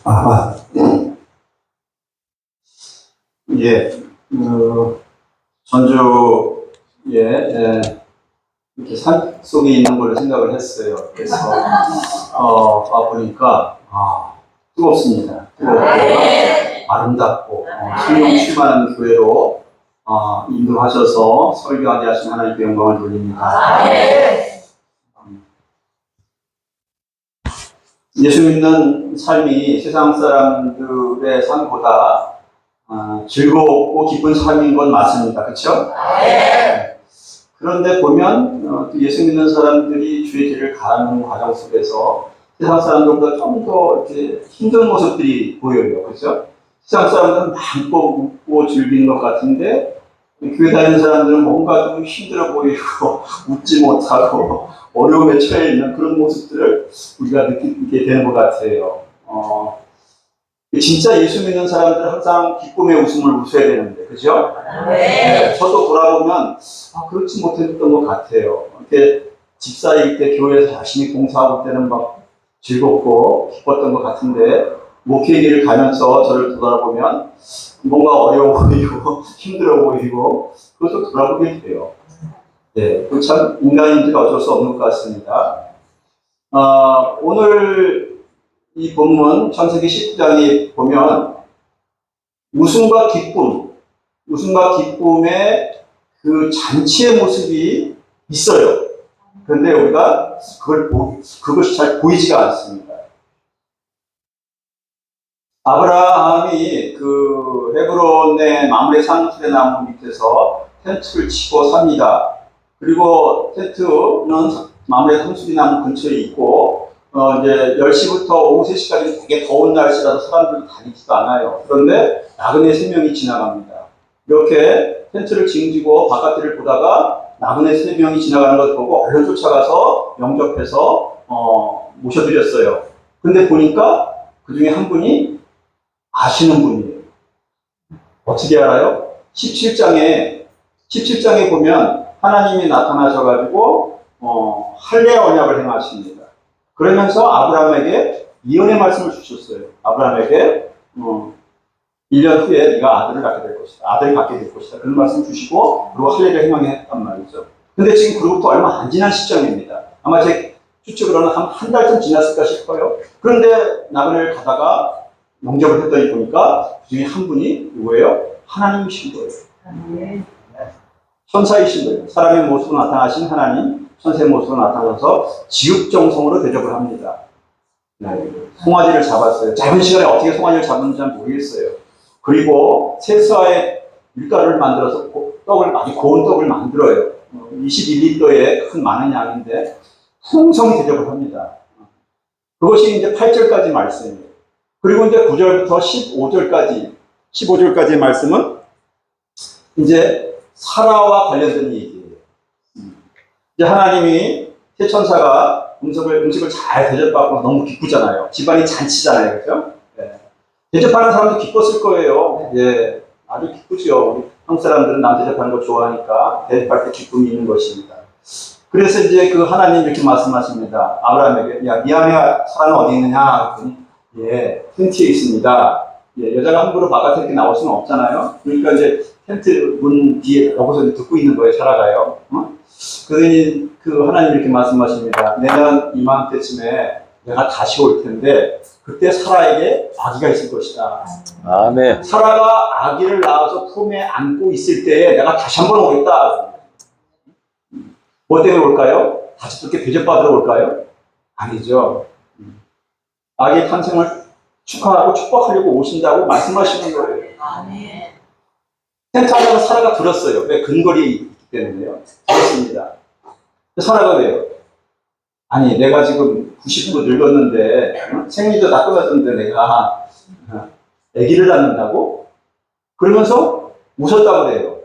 아, 예, 전주에, 이렇게 산 속에 있는 걸로 생각을 했어요. 그래서, 와보니까, 뜨겁습니다. 뜨겁고, 아름답고, 성령 충만한 교회로, 인도하셔서 설교하게 하신 하나님께 영광을 돌립니다. 예수 믿는 삶이 세상 사람들의 삶보다 즐겁고 기쁜 삶인 건 맞습니다. 그렇죠? 그런데 보면 예수 믿는 사람들이 주의 길을 가는 과정 속에서 세상 사람들보다 좀 더 이렇게 힘든 모습들이 보여요. 그렇죠? 세상 사람들은 많고 웃고 즐기는 것 같은데 교회 다니는 사람들은 뭔가 좀 힘들어 보이고 웃지 못하고 어려움에 처해 있는 그런 모습들을 우리가 느끼게 되는 것 같아요. 진짜 예수 믿는 사람들은 항상 기쁨의 웃음을 웃어야 되는데, 그죠? 네. 저도 돌아보면 그렇지 못했던 것 같아요. 이렇게 집사일 때 교회에서 열심히 공사하고 때는 막 즐겁고 기뻤던 것 같은데 목회 길을 가면서 저를 돌아보면 뭔가 어려워 보이고 힘들어 보이고 그것도 돌아보게 돼요. 네, 참 인간인들 어쩔 수 없는 것 같습니다. 오늘 이 본문 창세기 19장에 보면 웃음과 기쁨의 그 잔치의 모습이 있어요. 그런데 우리가 그것이 잘 보이지가 않습니다. 아브라함이 그 헤브론의 마므레 산수레 나무 밑에서 텐트를 치고 삽니다. 그리고 텐트는 마므레 산수레 나무 근처에 있고 이제 10시부터 오후 3시까지 되게 더운 날씨라서 사람들이 다니지도 않아요. 그런데 나그네 3명이 지나갑니다. 이렇게 텐트를 징지고 바깥을 보다가 나그네 3명이 지나가는 것을 보고 얼른 쫓아가서 영접해서 모셔드렸어요. 근데 보니까 그 중에 한 분이 아시는 분이에요. 어떻게 알아요? 17장에 보면 하나님이 나타나셔가지고 할례 언약을 행하십니다. 그러면서 아브라함에게 이언의 말씀을 주셨어요. 아브라함에게 1년 후에 네가 아들을 갖게 될 것이다. 아들을 갖게 될 것이다. 그런 말씀 주시고 그리고 할례를 행하했단 말이죠. 근데 지금 그로부터 얼마 안 지난 시점입니다. 아마 제 추측으로는 한 달쯤 지났을까 싶어요. 그런데 나그네를 가다가 영접을 했더니 보니까 그 중에 한 분이 누구예요? 하나님이신 거예요. 천사이신 거예요. 사람의 모습으로 나타나신 하나님, 천사의 모습으로 나타나서 지극정성으로 대접을 합니다. 송아지를 잡았어요. 짧은 시간에 어떻게 송아지를 잡았는지 잘 모르겠어요. 그리고 세수와의 밀가루를 만들어서 아주 고운 떡을 만들어요. 21리터의 큰 많은 양인데 풍성히 대접을 합니다. 그것이 이제 8절까지 말씀이에요. 그리고 이제 9절부터 15절까지의 말씀은 이제 사라와 관련된 얘기예요. 이제 하나님이 새 천사가 음식을 잘 대접받고 너무 기쁘잖아요. 집안이 잔치잖아요. 그죠? 네. 대접하는 사람도 기뻤을 거예요. 예, 아주 기쁘죠. 우리 한국 사람들은 남 대접하는 거 좋아하니까 대접할 때 기쁨이 있는 것입니다. 그래서 이제 그 하나님 이렇게 말씀하십니다. 아브라함에게, 야, 미안해, 사라는 어디 있느냐? 예, 텐트에 있습니다. 예, 여자가 함부로 바깥에 이렇게 나올 수는 없잖아요. 그러니까 이제 텐트 문 뒤에 여기서 듣고 있는 거예요, 사라가요. 그러니 그 하나님 이렇게 말씀하십니다. 내년 이맘때쯤에 내가 다시 올 텐데 그때 사라에게 아기가 있을 것이다. 아멘. 사라가 아기를 낳아서 품에 안고 있을 때에 내가 다시 한번 오겠다. 뭐 때문에 올까요? 다시 그렇게 대접받으러 올까요? 아니죠. 아기의 탄생을 축하하고 축복하려고 오신다고 말씀하시는 거예요. 아멘. 텐트 안에서 사라가 들었어요. 왜? 근거리에 있기 때문에요. 들었습니다. 사라가 왜요? 아니, 내가 지금 90도 늙었는데 생리도 다 끊어졌는데 내가 아기를 낳는다고? 그러면서 웃었다고 그래요.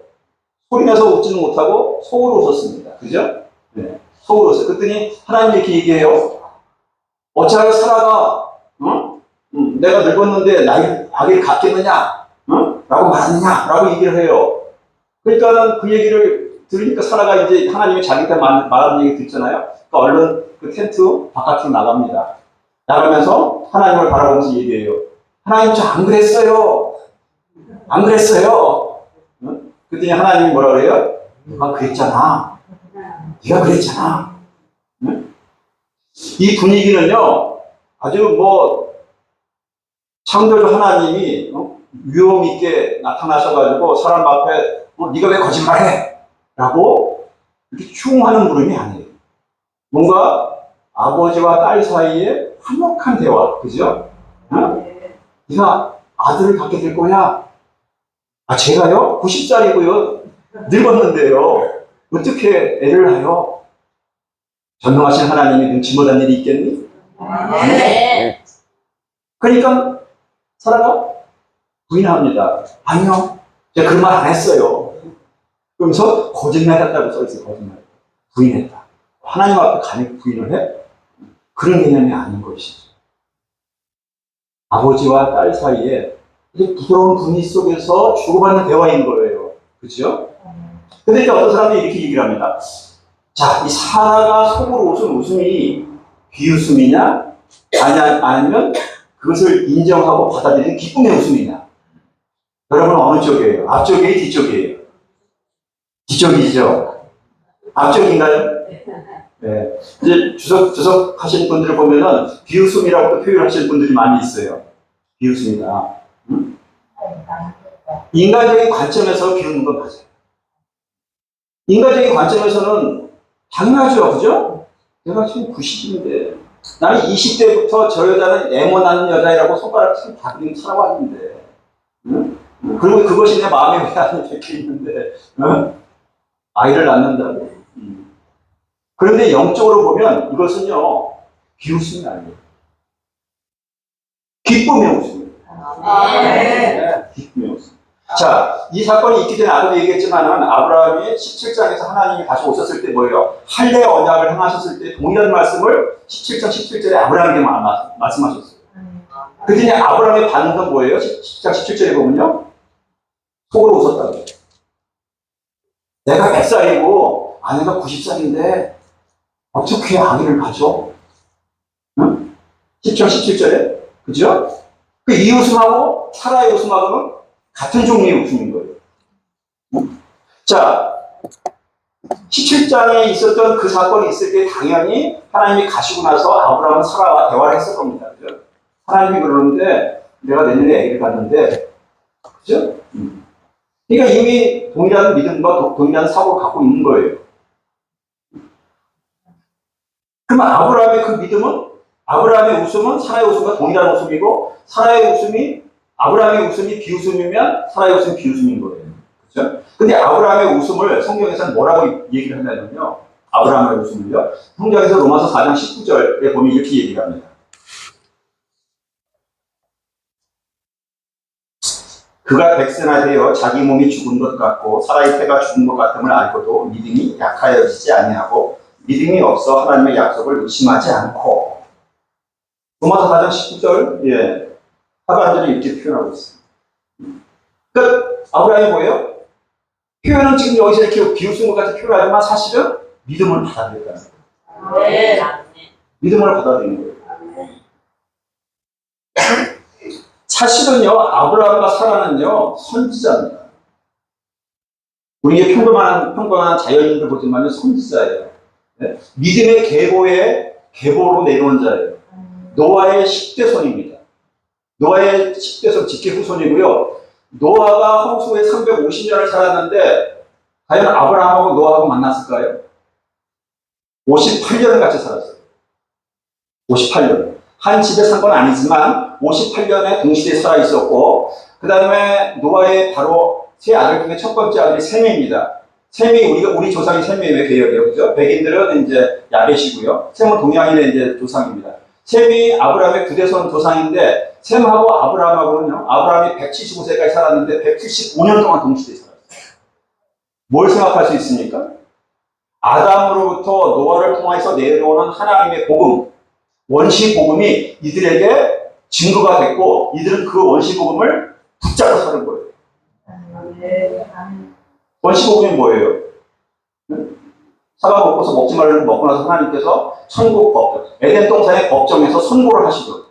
소리내서 웃지는 못하고 속으로 웃었습니다. 그죠? 네. 속으로 웃었어요. 그랬더니 하나님 이렇게 얘기해요. 어찌하여 사라가 내가 늙었는데 아기를 갖겠느냐? 라고 말하느냐? 라고 얘기를 해요. 그러니까 그 얘기를 들으니까 사라가 이제 하나님이 자기한테 말하는 얘기 듣잖아요. 그러니까 얼른 그 텐트 바깥으로 나갑니다. 나가면서 하나님을 바라보면서 얘기해요. 하나님 저 안 그랬어요. 안 그랬어요. 응? 그랬더니 하나님이 뭐라 그래요? 네가 그랬잖아. 네가 그랬잖아. 응? 이 분위기는요, 아주 뭐 창조주 하나님이 위험 있게 나타나셔가지고 사람 앞에 네가 왜 거짓말해? 라고 이렇게 흉하는 물음이 아니에요. 뭔가 아버지와 딸 사이에 화목한 대화, 그죠? 응? 네가 아들을 갖게 될 거야. 아, 제가요? 90살이고요. 늙었는데요. 어떻게 애를 낳아요? 전능하신 하나님이 눈치 못한 일이 있겠니? 네. 그러니까 사라가 부인합니다. 아니요. 제가 그런 말 안 했어요. 그러면서 거짓말했다고 써있어요. 거짓말. 부인했다. 하나님 앞에 감히 부인을 해? 그런 개념이 아닌 것이죠. 아버지와 딸 사이에 부드러운 분위 속에서 주고받는 대화인 거예요. 그렇죠? 근데 이제 어떤 사람들이 이렇게 얘기를 합니다. 자, 이 사라가 속으로 웃은 웃음이 비웃음이냐? 아니면 그것을 인정하고 받아들이는 기쁨의 웃음이냐? 여러분 어느 쪽이에요? 앞쪽이에요? 뒤쪽이에요? 뒤쪽이죠? 앞쪽인가요? 네. 이제 주석 하시는 분들을 보면은 비웃음이라고 표현하시는 분들이 많이 있어요. 비웃음이다. 응? 인간적인 관점에서 비웃는 건 맞아요. 인간적인 관점에서는 당연하죠. 그죠? 내가 지금 90인데 나는 20대부터 저 여자는 애모나는 여자라고 손가락 치고 다그리고 살아왔는데 응? 그리고 그것이 내 마음에 왜 안 적혀 있는데 응? 아이를 낳는다고. 그런데 영적으로 보면 이것은요 비웃음이 아니에요. 기쁨의 웃음이에요. 네, 기쁨의 웃음. 자, 이 사건이 있기 전에 아까도 얘기했지만 아브라함이 17장에서 하나님이 다시 오셨을 때 뭐예요? 할례 언약을 행하셨을 때 동일한 말씀을 17장 17절에 아브라함에게 말씀하셨어요. 그랬더니 아브라함의 반응은 뭐예요? 17장 17절에 보면요. 속으로 웃었다고요. 내가 100살이고 아내가 90살인데 어떻게 아기를 가져? 응? 10장 17절에. 그죠? 그 이 웃음하고 사라의 웃음하고는 같은 종류의 웃음인 거예요. 응? 자, 17장에 있었던 그 사건이 있을 때 당연히 하나님이 가시고 나서 아브라함은 사라와 대화를 했을 겁니다. 그죠? 하나님이 그러는데 내가 내년에 아기를 갖는데 그죠? 그러니까 이미 동일한 믿음과 동일한 사고를 갖고 있는 거예요. 그러면 아브라함의 그 믿음은 아브라함의 웃음은 사라의 웃음과 동일한 웃음이고 사라의 웃음이 아브라함의 웃음이 비웃음이면 사라의 웃음이 비웃음인 거예요. 그렇죠? 근데 아브라함의 웃음을 성경에서는 뭐라고 얘기를 하냐면요. 아브라함의 웃음을요. 성경에서 로마서 4장 19절에 보면 이렇게 얘기를 합니다. 그가 백세나 되어 자기 몸이 죽은 것 같고 사라의 태가 죽은 것 같음을 알고도 믿음이 약하여지지 아니하고 믿음이 없어 하나님의 약속을 의심하지 않고 로마서 4장 19절 예, 하반절이 이렇게 표현하고 있습니다. 그러니까 아브라함이 뭐예요? 표현은 지금 여기서 이렇게 비웃은 것 같이 표현하지만 사실은 믿음을 받아들였다는 거예요. 네. 믿음을 받아들이는 거예요. 사실은요, 아브라함과 사라는요, 선지자입니다. 우리의 평범한 자연인들 보지만 선지자예요. 네? 믿음의 계보로 내려온 자예요. 노아의 10대손입니다. 노아의 10대손, 직계 후손이고요. 노아가 홍수에 350년을 살았는데, 과연 아브라함하고 노아하고 만났을까요? 58년을 같이 살았어요. 58년. 한 집에 산 건 아니지만 58년에 동시대에 살아 있었고 그 다음에 노아의 바로 세 아들 중에 첫 번째 아들이 셈입니다. 셈이 우리 조상이 셈의 계열이에요, 그죠? 백인들은 이제 야벳이고요. 셈은 동양인의 이제 조상입니다. 셈이 아브라함의 9대손 조상인데 셈하고 아브라함하고는요. 아브라함이 175세까지 살았는데 175년 동안 동시대에 살았어요. 뭘 생각할 수 있습니까? 아담으로부터 노아를 통해서 내려오는 하나님의 복음. 원시복음이 이들에게 증거가 됐고 이들은 그 원시복음을 붙잡고 사는 거예요. 원시복음이 뭐예요? 사과 먹고서 먹지 말라고 먹고 나서 하나님께서 천국 법정, 에덴 동산의 법정에서 선고를 하시거든.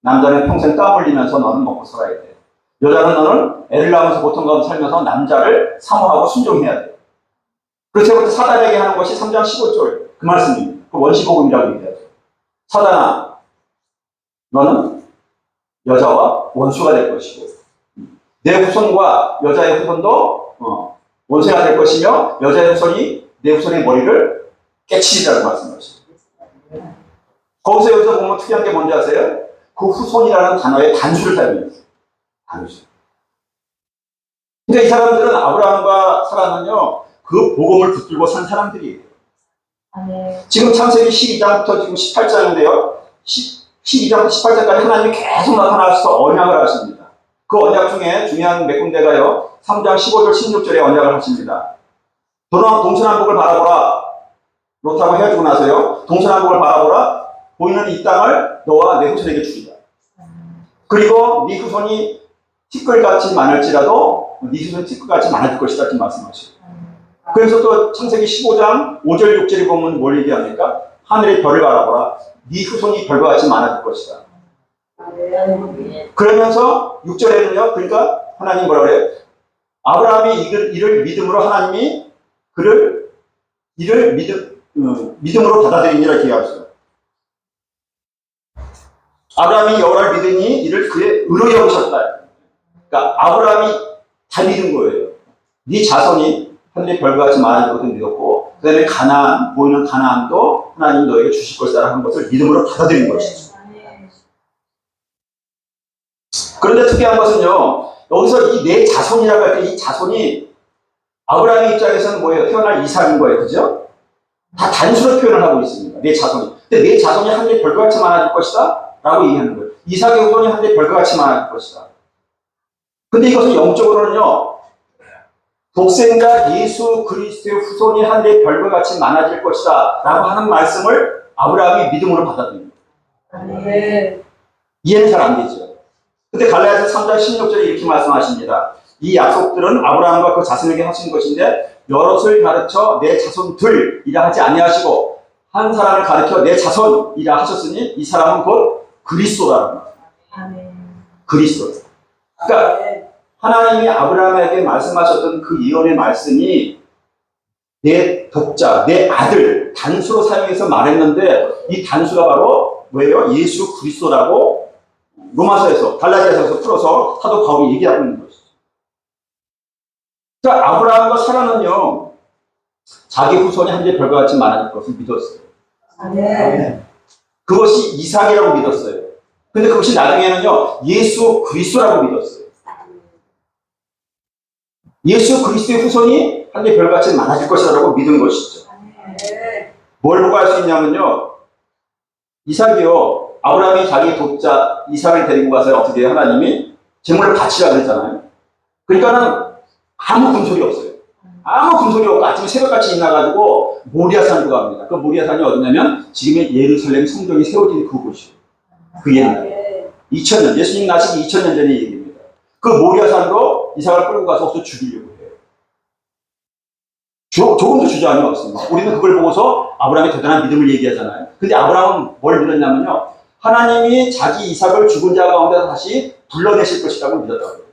남자는 평생 땀 흘리면서 너는 먹고 살아야 돼. 여자는 너는 애를 낳으면서 고통 가운데 살면서 남자를 사모하고 순종해야 돼. 그래서 사단에게 하는 것이 3장 15절 그 말씀입니다. 그 원시복음이라고 얘기하죠. 사단아, 너는 여자와 원수가 될 것이고 내 후손과 여자의 후손도 원수가 될 것이며 여자의 후손이 내 후손의 머리를 깨치리라고 말씀하십니다. 거기서 여기서 보면 특이한 게 뭔지 아세요? 그 후손이라는 단어의 단수를 사용해요. 단수. 근데 이 사람들은 아브라함과 사라는요, 그 복음을 붙들고 산 사람들이에요. 지금 창세기 12장부터 지금 18장인데요. 12장부터 18장까지 하나님이 계속 나타나셔서 언약을 하십니다. 그 언약 중에 중요한 몇 군데가요. 3장 15절, 16절에 언약을 하십니다. 너는 동서남북을 바라보라. 롯하고 헤어지고 나서요. 동서남북을 바라보라. 보이는 이 땅을 너와 내 후손에게 주리라. 그리고 네 후손이 티끌같이 많을지라도 네 후손이 티끌같이 많아질 것이다. 이렇게 말씀하시고. 그래서 또 창세기 15장 5절 6절에 보면 뭘 얘기합니까? 하늘의 별을 바라보라. 네 후손이 별과 같이 많아질 것이다. 그러면서 6절에는요. 그러니까 하나님 뭐라 그래요? 아브라함이 이를 믿음으로 하나님이 이를 믿음으로 받아들이니라 이렇게 얘기하셨어요. 아브라함이 여호와를 믿으니 이를 그의 의로 여기셨다. 그러니까 아브라함이 다 믿은 거예요. 네 자손이 하늘의 별과 같이 많아질 것을 믿었고 그 다음에 가나안, 보이는 가나안도 하나님 너에게 주실 것이다 하는 것을 믿음으로 받아들인 것이죠. 그런데 특이한 것은요. 여기서 이 내 자손이라고 할 때 이 자손이 아브라함의 입장에서는 뭐예요? 태어날 이삭인 거예요. 그죠? 다 단수로 표현을 하고 있습니다. 내 자손이. 근데 내 자손이 하늘의 별과 같이 많아질 것이다 라고 얘기하는 거예요. 이삭의 후손이 하늘의 별과 같이 많아질 것이다. 근데 이것은 영적으로는요. 독생자 예수 그리스도의 후손이 하늘의 별과 같이 많아질 것이다 라고 하는 말씀을 아브라함이 믿음으로 받아들입니다. 이해는 잘 안 되죠. 근데 갈라디아서 3장 16절에 이렇게 말씀하십니다. 이 약속들은 아브라함과 그 자손에게 하신 것인데 여럿을 가르쳐 내 자손들이라 하지 아니하시고 한 사람을 가르쳐 내 자손이라 하셨으니 이 사람은 곧 그리스도라는 거예요. 그리스도. 그러니까 하나님이 아브라함에게 말씀하셨던 그 예언의 말씀이 내 독자, 내 아들 단수로 사용해서 말했는데 이 단수가 바로 뭐예요? 예수 그리스도라고 로마서에서 갈라디아서에서 풀어서 사도 바울이 얘기하고 있는 것이죠. 그러니까 아브라함과 사라는요 자기 후손이 하늘의 별과 같이 많아질 것을 믿었어요. 그것이 이삭이라고 믿었어요. 근데 그것이 나중에는요 예수 그리스도라고 믿었어요. 예수 그리스도의 후손이 하늘의 별과 같이 많아질 것이라고 믿은 것이죠. 뭘 보고 알 수 있냐면요 이삭이요 아브라함이 자기 독자 이삭을 데리고 가서 어떻게 해요? 하나님이 제물을 바치라 그랬잖아요. 그러니까는 아무 금소리 없어요. 아무 금소리 없고 아침에 새벽같이 일어나가지고 모리아산으로 갑니다. 그 모리아산이 어디냐면 지금의 예루살렘 성전이 세워진 그곳이에요. 그 옛날에 2000년 예수님 나시기 2000년 전의 얘기입니다. 그 모리아산으로 이삭을 끌고 가서 없어 죽이려고 해요. 조금도 주저함이 없습니다. 우리는 그걸 보고서 아브라함의 대단한 믿음을 얘기하잖아요. 근데 아브라함은 뭘 믿었냐면요 하나님이 자기 이삭을 죽은 자 가운데 다시 불러내실 것이라고 믿었다고요.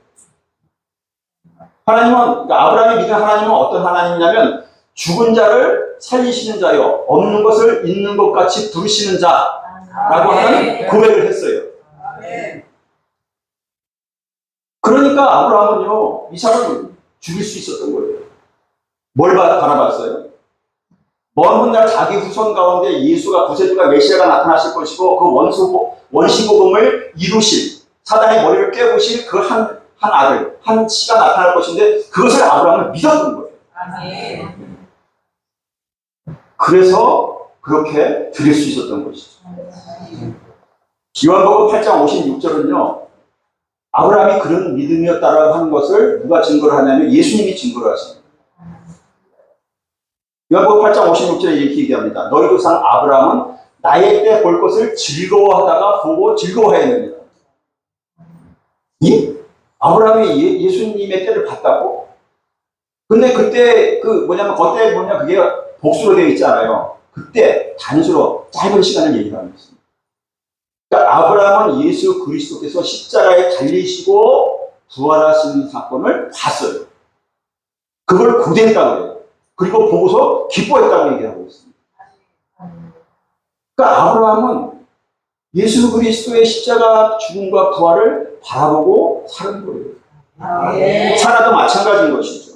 하나님은, 그러니까 아브라함이 믿은 하나님은 어떤 하나님이냐면 죽은 자를 살리시는 자요, 없는 것을 있는 것 같이 부르시는 자라고 하는 고백을 했어요. 그러니까 아브라함은요, 이삭을 죽일 수 있었던 거예요. 뭘 바라봤어요? 먼 훗날 자기 후손 가운데 예수가 구세주가 메시아가 나타나실 것이고 그 원시복음을 이루실 사단의 머리를 깨우실 그 한 아들, 한 씨가 나타날 것인데 그것을 아브라함은 믿었던 거예요. 그래서 그렇게 드릴 수 있었던 것이죠. 요한복음 8장 56절은요. 아브라함이 그런 믿음이었다라고 하는 것을 누가 증거를 하냐면 예수님이 증거를 하십니다. 요한복음 8장 56절에 이렇게 얘기합니다. 너희 조상 아브라함은 나의 때 볼 것을 즐거워하다가 보고 즐거워했느니라. 아브라함이 예수님의 때를 봤다고? 근데 그때 그때 뭐냐 그게 복수로 되어 있잖아요. 그때 단수로 짧은 시간을 얘기하고 있습니다. 그러니까 아브라함은 예수 그리스도께서 십자가에 달리시고 부활하시는 사건을 봤어요. 그걸 고대했다고 해요. 그리고 보고서 기뻐했다고 얘기하고 있습니다. 그러니까 아브라함은 예수 그리스도의 십자가 죽음과 부활을 바라보고 사는 거예요. 사라도 마찬가지인 것이죠.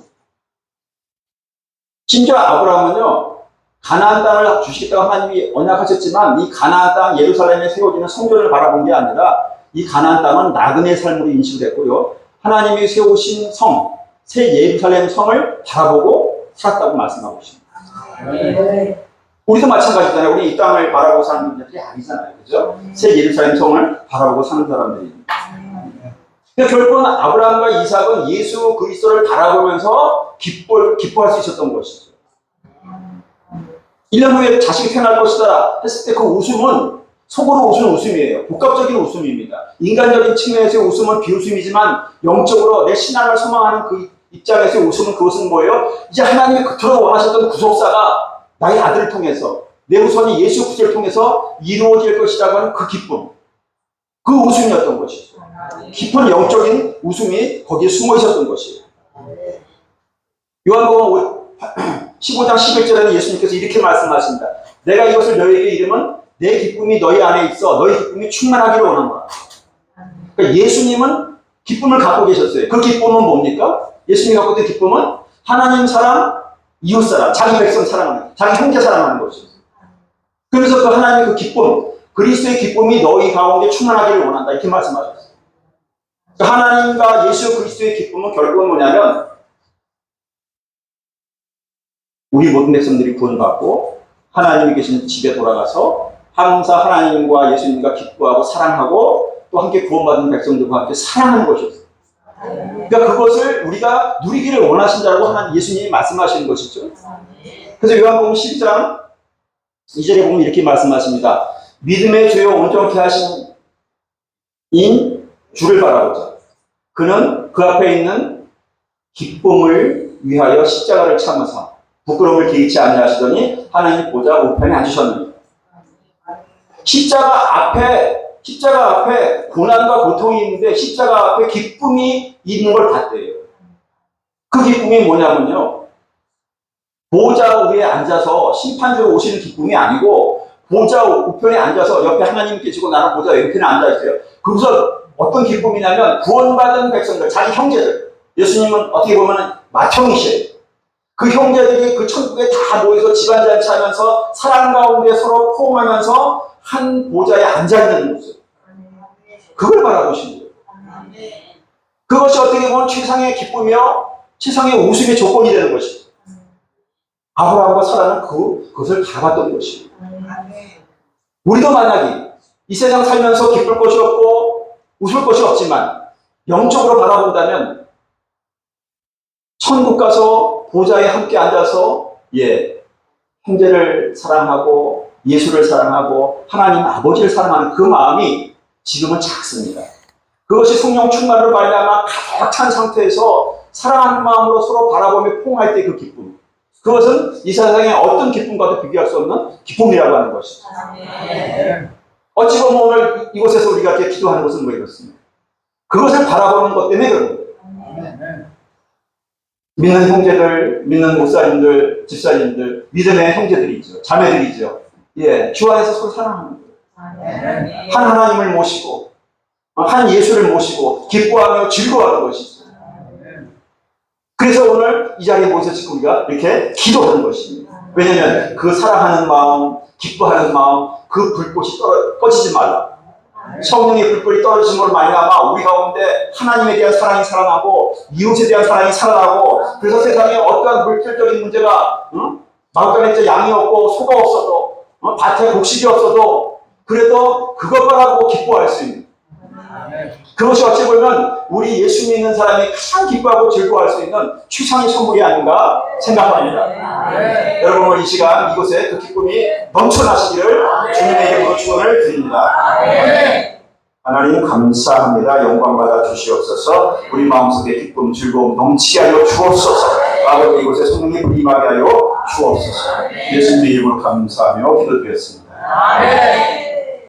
심지어 아브라함은요, 가나안 땅을 주시겠다고 하나님이 언약하셨지만 이 가나안 땅 예루살렘에 세워지는 성전을 바라본 게 아니라 이 가나안 땅은 나그네 삶으로 인식을 했고요. 하나님이 세우신 성, 새 예루살렘 성을 바라보고 살았다고 말씀하고 있습니다. 우리도 마찬가지잖아요. 우리 이 땅을 바라보고 사는 분들이 아니잖아요. 그죠? 새 예루살렘 성을 바라보고 사는 사람들입니다. 그러니까 결국은 아브라함과 이삭은 예수 그리스도를 바라보면서 기뻐할 수 있었던 것이죠. 1년 후에 자식이 태어날 것이다 했을 때 그 웃음은 속으로 웃는 웃음이에요. 복합적인 웃음입니다. 인간적인 측면에서의 웃음은 비웃음이지만 영적으로 내 신앙을 소망하는 그 입장에서의 웃음은 그것은 뭐예요? 이제 하나님이 그토록 원하셨던 구속사가 나의 아들을 통해서 내 후손이 예수 그리스도를 통해서 이루어질 것이라고 하는 그 기쁨, 그 웃음이었던 것이죠. 깊은 영적인 웃음이 거기에 숨어 있었던 것이에요. 요한복음 15장 11절에는 예수님께서 이렇게 말씀하십니다. 내가 이것을 너희에게 이르면 내 기쁨이 너희 안에 있어 너희 기쁨이 충만하기를 원하노라. 그러니까 예수님은 기쁨을 갖고 계셨어요. 그 기쁨은 뭡니까? 예수님이 갖고 있던 기쁨은 하나님 사랑, 이웃 사랑, 자기 백성 사랑하는, 자기 형제 사랑하는 것이죠. 그래서 그 하나님의 그 기쁨, 그리스도의 기쁨이 너희 가운데 충만하기를 원한다. 이렇게 말씀하셨어요. 그러니까 하나님과 예수 그리스도의 기쁨은 결국은 뭐냐면 우리 모든 백성들이 구원받고 하나님이 계신 집에 돌아가서 항상 하나님과 예수님과 기뻐하고 사랑하고 또 함께 구원받은 백성들과 함께 사랑하는 것이었어요. 그러니까 그것을 우리가 누리기를 원하신다고 하나님 예수님이 말씀하시는 것이죠. 그래서 요한복음 12장 2절에 보면 이렇게 말씀하십니다. 믿음의 주요 온전케 하신 인 주를 바라보자. 그는 그 앞에 있는 기쁨을 위하여 십자가를 참으사 부끄러움을 개의치 아니하시더니 하나님 보좌 우편에 앉으셨느니라. 십자가 앞에 고난과 고통이 있는데 십자가 앞에 기쁨이 있는 걸 봤대요. 그 기쁨이 뭐냐면요. 보좌 위에 앉아서 심판주로 오시는 기쁨이 아니고 보좌 우편에 앉아서 옆에 하나님 계시고 나는 보좌 왼편에 앉아있어요. 거기서 어떤 기쁨이냐면 구원받은 백성들, 자기 형제들. 예수님은 어떻게 보면 맏형이시에요. 그 형제들이 그 천국에 다 모여서 집안잔치 하면서 사랑 가운데 서로 포옹하면서 한 보좌에 앉아있는 모습. 그걸 바라보신 거예요. 그것이 어떻게 보면 최상의 기쁨이며 최상의 웃음의 조건이 되는 것이죠. 아브라함과 사라는 그것을 다 봤던 것이에요. 우리도 만약에 이 세상 살면서 기쁠 것이 없고 웃을 것이 없지만 영적으로 바라본다면 천국 가서 보좌에 함께 앉아서 형제를 사랑하고 예수를 사랑하고 하나님 아버지를 사랑하는 그 마음이 지금은 작습니다. 그것이 성령 충만으로 말미암아 가득 찬 상태에서 사랑하는 마음으로 서로 바라보며 포옹할 때 그 기쁨, 그것은 이 세상의 어떤 기쁨과도 비교할 수 없는 기쁨이라고 하는 것이죠. 어찌 보면 오늘 이곳에서 우리가 이렇게 기도하는 것은 왜 그렇습니까? 그것을 바라보는 것 때문에 그런 거예요. 믿는 형제들, 믿는 목사님들, 집사님들, 믿음의 형제들이죠. 자매들이죠. 주 안에서 서로 사랑하는 거예요. 한 하나님을 모시고, 한 예수를 모시고, 기뻐하며 즐거워하는 것이죠. 그래서 오늘 이 자리에 모여서 우리가 이렇게 기도하는 것입니다. 왜냐하면 그 사랑하는 마음, 기뻐하는 마음, 그 불꽃이 꺼지지 말라. 성령의 불꽃이 떨어지므로 말미암아 우리 가운데 하나님에 대한 사랑이 살아나고 이웃에 대한 사랑이 살아나고, 그래서 세상에 어떠한 물질적인 문제가 마을간에 양이 없고 소가 없어도 밭에 곡식이 없어도 그래도 그것 바라보고 기뻐할 수 있는, 그것이 어찌 보면 우리 예수 믿는 사람이 가장 기뻐하고 즐거워할 수 있는 최상의 선물이 아닌가 생각합니다. 여러분 이 시간 이곳에 그 기쁨이 넘쳐나시기를 주님의 이름으로 축원을 드립니다. 하나님 감사합니다. 영광 받아 주시옵소서. 우리 마음속에 기쁨, 즐거움 넘치게 하여 주옵소서. 아버지 이곳에 성령의 불이 임하게 하여 주옵소서. 예수님의 이름으로 감사하며 기도드렸습니다. 아멘.